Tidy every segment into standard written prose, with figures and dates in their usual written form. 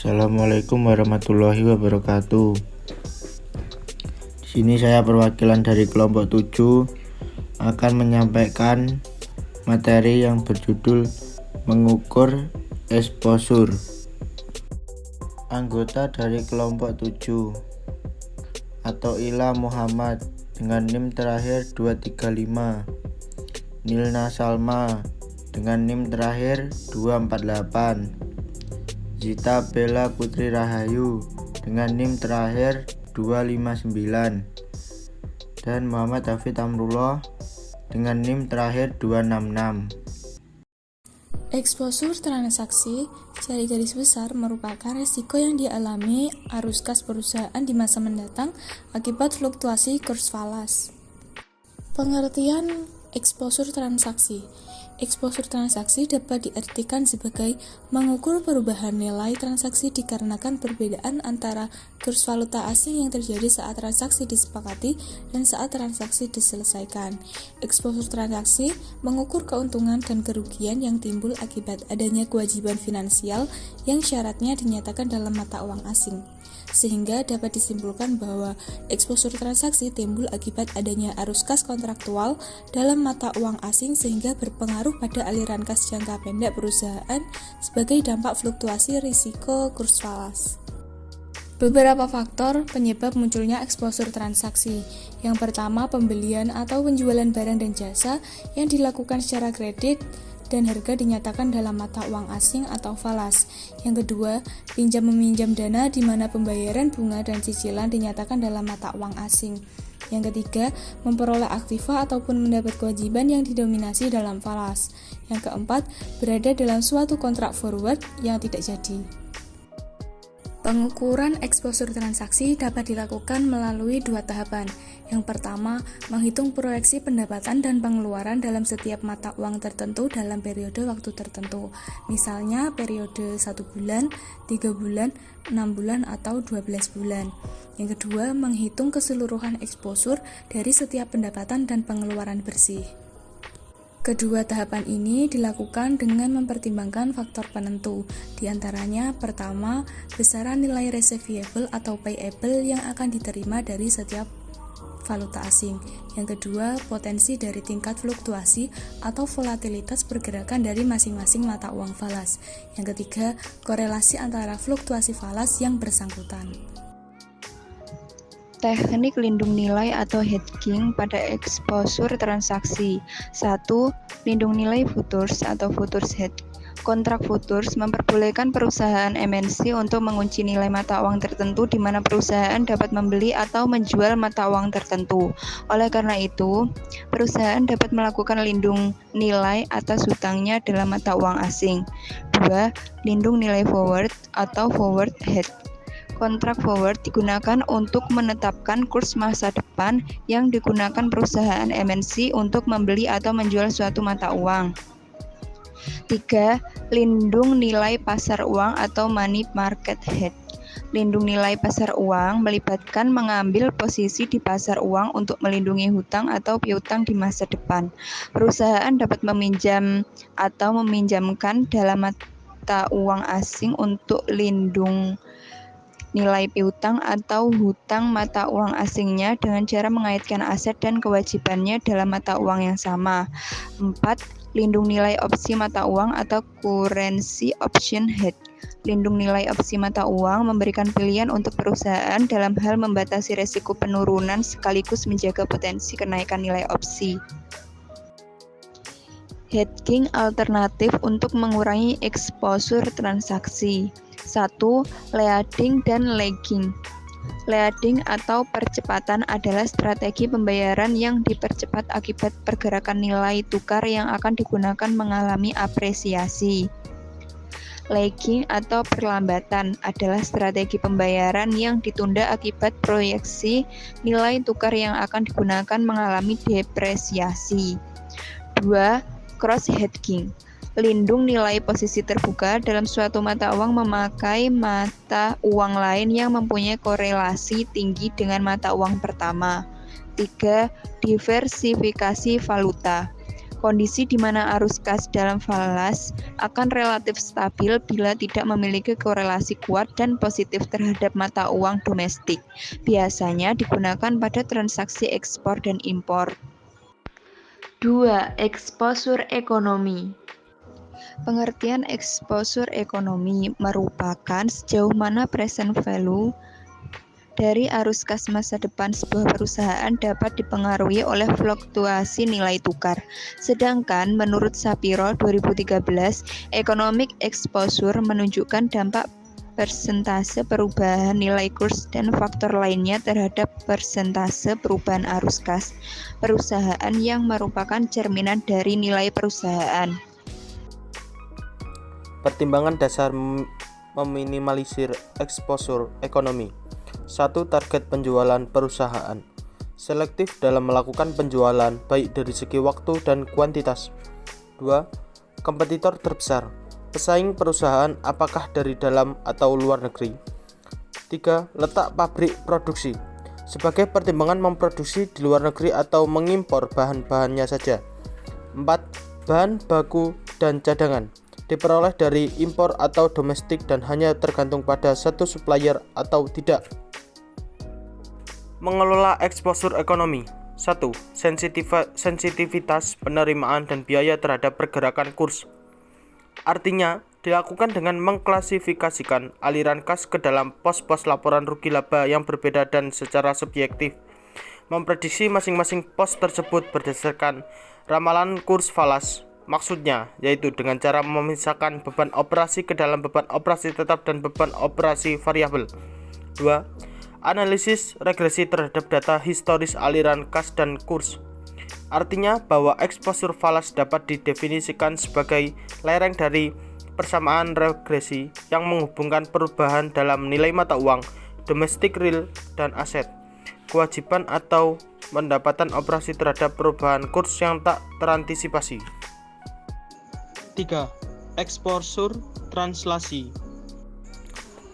Assalamualaikum warahmatullahi wabarakatuh. Di sini saya perwakilan dari kelompok 7 akan menyampaikan materi yang berjudul mengukur exposure. Anggota dari kelompok 7 atau Ila Muhammad dengan NIM terakhir 235, Nilna Salma dengan NIM terakhir 248, Zita Bella Putri Rahayu dengan NIM terakhir 259, dan Muhammad Hafid Amrullah dengan NIM terakhir 266. Exposure transaksi secara garis besar merupakan risiko yang dialami arus kas perusahaan di masa mendatang akibat fluktuasi kurs falas. Pengertian exposure transaksi. Exposure transaksi dapat diartikan sebagai mengukur perubahan nilai transaksi dikarenakan perbedaan antara kurs valuta asing yang terjadi saat transaksi disepakati dan saat transaksi diselesaikan. Exposure transaksi mengukur keuntungan dan kerugian yang timbul akibat adanya kewajiban finansial yang syaratnya dinyatakan dalam mata uang asing. Sehingga dapat disimpulkan bahwa exposure transaksi timbul akibat adanya arus kas kontraktual dalam mata uang asing sehingga berpengaruh pada aliran kas jangka pendek perusahaan sebagai dampak fluktuasi risiko kurs falas. Beberapa faktor penyebab munculnya exposure transaksi. Yang pertama, pembelian atau penjualan barang dan jasa yang dilakukan secara kredit dan harga dinyatakan dalam mata uang asing atau falas. Yang kedua, pinjam-meminjam dana di mana pembayaran bunga dan cicilan dinyatakan dalam mata uang asing. Yang ketiga, memperoleh aktiva ataupun mendapat kewajiban yang didominasi dalam falas. Yang keempat, berada dalam suatu kontrak forward yang tidak jadi. Pengukuran exposure transaksi dapat dilakukan melalui dua tahapan. Yang pertama, menghitung proyeksi pendapatan dan pengeluaran dalam setiap mata uang tertentu dalam periode waktu tertentu. Misalnya periode 1 bulan, 3 bulan, 6 bulan, atau 12 bulan. Yang kedua, menghitung keseluruhan exposure dari setiap pendapatan dan pengeluaran bersih. Kedua tahapan ini dilakukan dengan mempertimbangkan faktor penentu, di antaranya pertama, besaran nilai receivable atau payable yang akan diterima dari setiap valuta asing. Yang kedua, potensi dari tingkat fluktuasi atau volatilitas pergerakan dari masing-masing mata uang falas. Yang ketiga, korelasi antara fluktuasi falas yang bersangkutan. Teknik lindung nilai atau hedging pada exposure transaksi. 1. Lindung nilai futures atau futures hedge. Kontrak futures memperbolehkan perusahaan MNC untuk mengunci nilai mata uang tertentu di mana perusahaan dapat membeli atau menjual mata uang tertentu. Oleh karena itu, perusahaan dapat melakukan lindung nilai atas hutangnya dalam mata uang asing. 2. Lindung nilai forward atau forward hedge. Kontrak forward digunakan untuk menetapkan kurs masa depan yang digunakan perusahaan MNC untuk membeli atau menjual suatu mata uang. 3. Lindung nilai pasar uang atau money market hedge. Lindung nilai pasar uang melibatkan mengambil posisi di pasar uang untuk melindungi hutang atau piutang di masa depan. Perusahaan dapat meminjam atau meminjamkan dalam mata uang asing untuk lindung nilai piutang atau hutang mata uang asingnya dengan cara mengaitkan aset dan kewajibannya dalam mata uang yang sama. 4. Lindung nilai opsi mata uang atau currency option hedge. Lindung nilai opsi mata uang memberikan pilihan untuk perusahaan dalam hal membatasi risiko penurunan sekaligus menjaga potensi kenaikan nilai opsi. Hedging alternatif untuk mengurangi exposure transaksi. 1. Leading dan lagging. Leading atau percepatan adalah strategi pembayaran yang dipercepat akibat pergerakan nilai tukar yang akan digunakan mengalami apresiasi. Lagging atau perlambatan adalah strategi pembayaran yang ditunda akibat proyeksi nilai tukar yang akan digunakan mengalami depresiasi. 2. Cross hedging. Lindung nilai posisi terbuka dalam suatu mata uang memakai mata uang lain yang mempunyai korelasi tinggi dengan mata uang pertama. 3. Diversifikasi valuta. Kondisi di mana arus kas dalam falas akan relatif stabil bila tidak memiliki korelasi kuat dan positif terhadap mata uang domestik. Biasanya digunakan pada transaksi ekspor dan impor. 2. Exposure ekonomi. Pengertian exposure ekonomi merupakan sejauh mana present value dari arus kas masa depan sebuah perusahaan dapat dipengaruhi oleh fluktuasi nilai tukar. Sedangkan menurut Shapiro 2013, economic exposure menunjukkan dampak persentase perubahan nilai kurs dan faktor lainnya terhadap persentase perubahan arus kas perusahaan yang merupakan cerminan dari nilai perusahaan. Pertimbangan dasar meminimalisir exposure ekonomi. 1. Target penjualan perusahaan. Selektif dalam melakukan penjualan baik dari segi waktu dan kuantitas. 2. Kompetitor terbesar. Pesaing perusahaan apakah dari dalam atau luar negeri. 3. Letak pabrik produksi. Sebagai pertimbangan memproduksi di luar negeri atau mengimpor bahan-bahannya saja. 4. Bahan baku dan cadangan. Diperoleh dari impor atau domestik dan hanya tergantung pada satu supplier atau tidak. Mengelola exposure ekonomi. 1. Sensitivitas penerimaan dan biaya terhadap pergerakan kurs. Artinya, dilakukan dengan mengklasifikasikan aliran kas ke dalam pos-pos laporan rugi laba yang berbeda dan secara subjektif. Memprediksi masing-masing pos tersebut berdasarkan ramalan kurs falas. Maksudnya, yaitu dengan cara memisahkan beban operasi ke dalam beban operasi tetap dan beban operasi variabel. 2. Analisis regresi terhadap data historis aliran kas dan kurs. Artinya bahwa exposure falas dapat didefinisikan sebagai lereng dari persamaan regresi yang menghubungkan perubahan dalam nilai mata uang, domestic real, dan aset, kewajiban atau pendapatan operasi terhadap perubahan kurs yang tak terantisipasi. 3. Exposure translasi.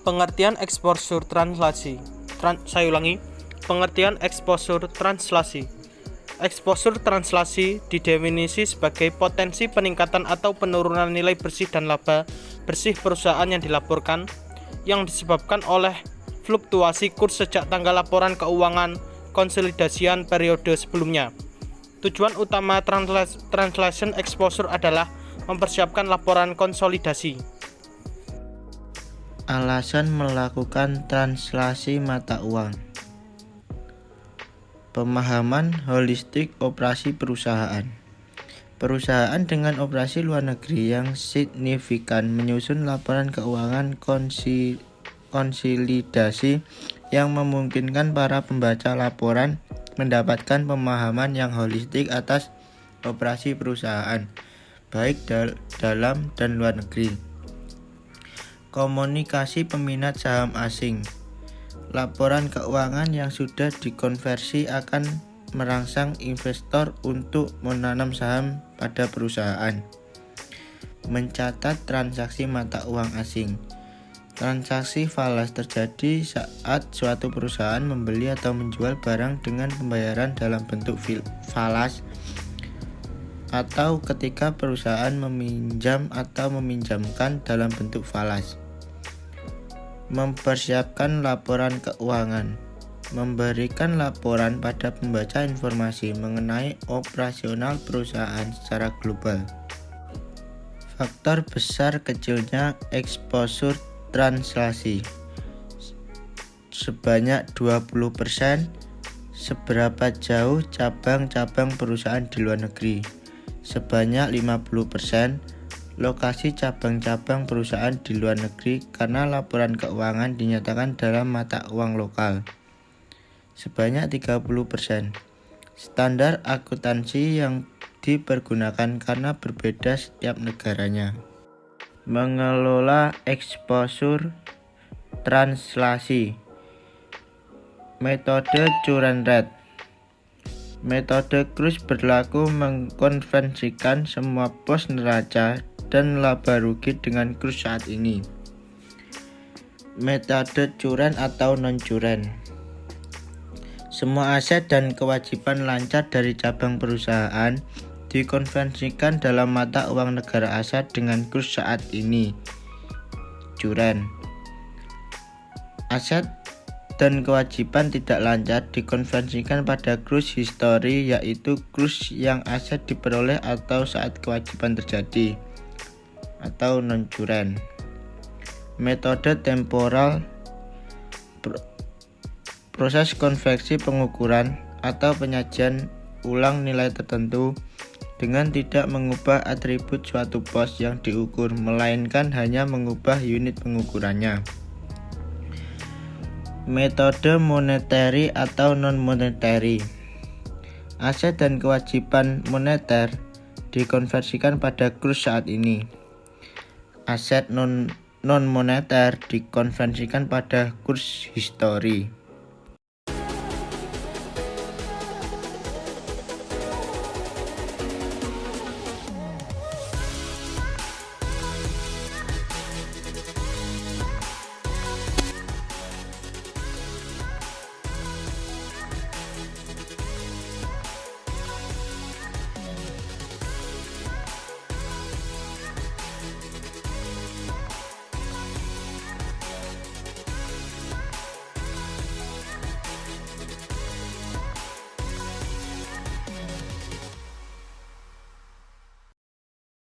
Pengertian exposure translasi. Pengertian exposure translasi. Exposure translasi didefinisi sebagai potensi peningkatan atau penurunan nilai bersih dan laba bersih perusahaan yang dilaporkan yang disebabkan oleh fluktuasi kurs sejak tanggal laporan keuangan konsolidasian periode sebelumnya. Tujuan utama translation exposure adalah mempersiapkan laporan konsolidasi. Alasan melakukan translasi mata uang. Pemahaman holistik operasi perusahaan. Perusahaan dengan operasi luar negeri yang signifikan menyusun laporan keuangan konsolidasi yang memungkinkan para pembaca laporan mendapatkan pemahaman yang holistik atas operasi perusahaan, baik dalam dan luar negeri. Komunikasi peminat saham asing. Laporan keuangan yang sudah dikonversi akan merangsang investor untuk menanam saham pada perusahaan. Mencatat transaksi mata uang asing. Transaksi falas terjadi saat suatu perusahaan membeli atau menjual barang dengan pembayaran dalam bentuk falas, atau ketika perusahaan meminjam atau meminjamkan dalam bentuk falas. Mempersiapkan laporan keuangan. Memberikan laporan pada pembaca informasi mengenai operasional perusahaan secara global. Faktor besar kecilnya exposure translasi. Sebanyak 20%. Seberapa jauh cabang-cabang perusahaan di luar negeri. Sebanyak 50%. Lokasi cabang-cabang perusahaan di luar negeri karena laporan keuangan dinyatakan dalam mata uang lokal. Sebanyak 30%. Standar akuntansi yang dipergunakan karena berbeda setiap negaranya. Mengelola exposure translasi. Metode current rate. Metode Cruz berlaku mengkonversikan semua pos neraca dan laba rugi dengan kurs saat ini. Metode current atau non-current. Semua aset dan kewajiban lancar dari cabang perusahaan dikonversikan dalam mata uang negara asal dengan kurs saat ini. Curen. Aset dan kewajiban tidak lancar dikonversikan pada kurs histori, yaitu kurs yang aset diperoleh atau saat kewajiban terjadi, atau non-curen. Metode temporal, proses konversi pengukuran atau penyajian ulang nilai tertentu dengan tidak mengubah atribut suatu pos yang diukur, melainkan hanya mengubah unit pengukurannya. Metode monetary atau non-monetary. Aset dan kewajiban moneter dikonversikan pada kurs saat ini. Aset non-moneter dikonversikan pada kurs histori.